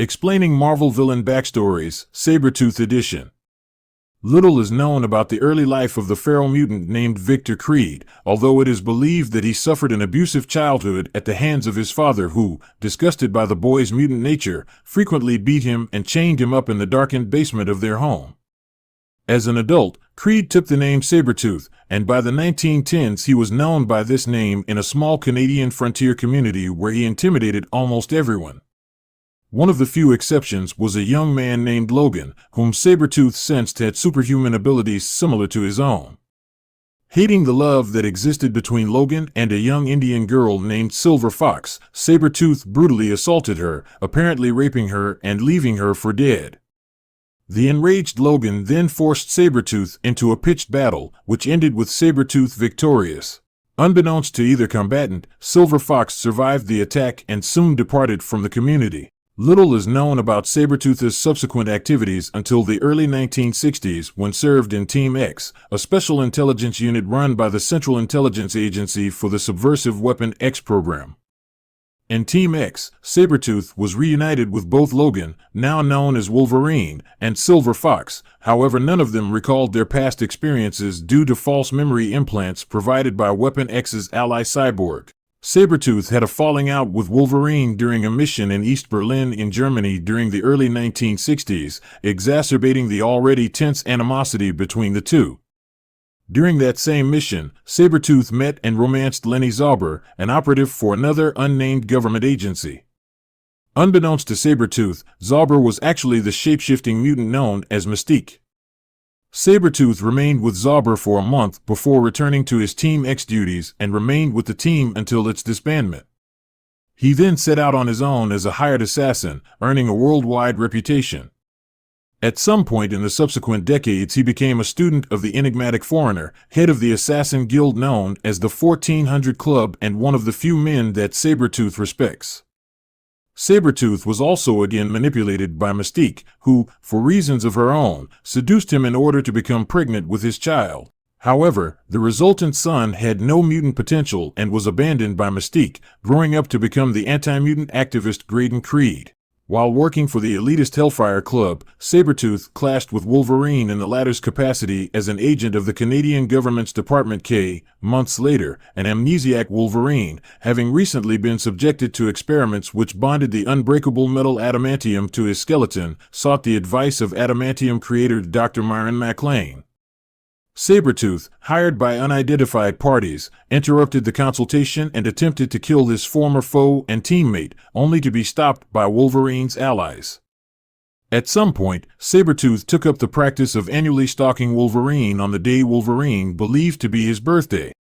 Explaining Marvel Villain Backstories, Sabretooth Edition. Little is known about the early life of the feral mutant named Victor Creed, although it is believed that he suffered an abusive childhood at the hands of his father who, disgusted by the boy's mutant nature, frequently beat him and chained him up in the darkened basement of their home. As an adult, Creed took the name Sabretooth, and by the 1910s he was known by this name in a small Canadian frontier community where he intimidated almost everyone. One of the few exceptions was a young man named Logan, whom Sabretooth sensed had superhuman abilities similar to his own. Hating the love that existed between Logan and a young Indian girl named Silver Fox, Sabretooth brutally assaulted her, apparently raping her and leaving her for dead. The enraged Logan then forced Sabretooth into a pitched battle, which ended with Sabretooth victorious. Unbeknownst to either combatant, Silver Fox survived the attack and soon departed from the community. Little is known about Sabretooth's subsequent activities until the early 1960s when served in Team X, a special intelligence unit run by the Central Intelligence Agency for the Subversive Weapon X program. In Team X, Sabretooth was reunited with both Logan, now known as Wolverine, and Silver Fox. However, none of them recalled their past experiences due to false memory implants provided by Weapon X's ally Cyborg. Sabretooth had a falling out with Wolverine during a mission in East Berlin in Germany during the early 1960s, exacerbating the already tense animosity between the two. During that same mission, Sabretooth met and romanced Lenny Zauber, an operative for another unnamed government agency. Unbeknownst to Sabretooth, Zauber was actually the shape-shifting mutant known as Mystique. Sabretooth remained with Zauber for a month before returning to his Team X duties and remained with the team until its disbandment. He then set out on his own as a hired assassin, earning a worldwide reputation. At some point in the subsequent decades he became a student of the enigmatic foreigner, head of the assassin guild known as the 1400 Club and one of the few men that Sabretooth respects. Sabretooth was also again manipulated by Mystique, who, for reasons of her own, seduced him in order to become pregnant with his child. However, the resultant son had no mutant potential and was abandoned by Mystique, growing up to become the anti-mutant activist Graydon Creed. While working for the elitist Hellfire Club, Sabretooth clashed with Wolverine in the latter's capacity as an agent of the Canadian government's Department K. Months later, an amnesiac Wolverine, having recently been subjected to experiments which bonded the unbreakable metal adamantium to his skeleton, sought the advice of adamantium creator Dr. Myron MacLane. Sabretooth, hired by unidentified parties, interrupted the consultation and attempted to kill his former foe and teammate, only to be stopped by Wolverine's allies. At some point, Sabretooth took up the practice of annually stalking Wolverine on the day Wolverine believed to be his birthday.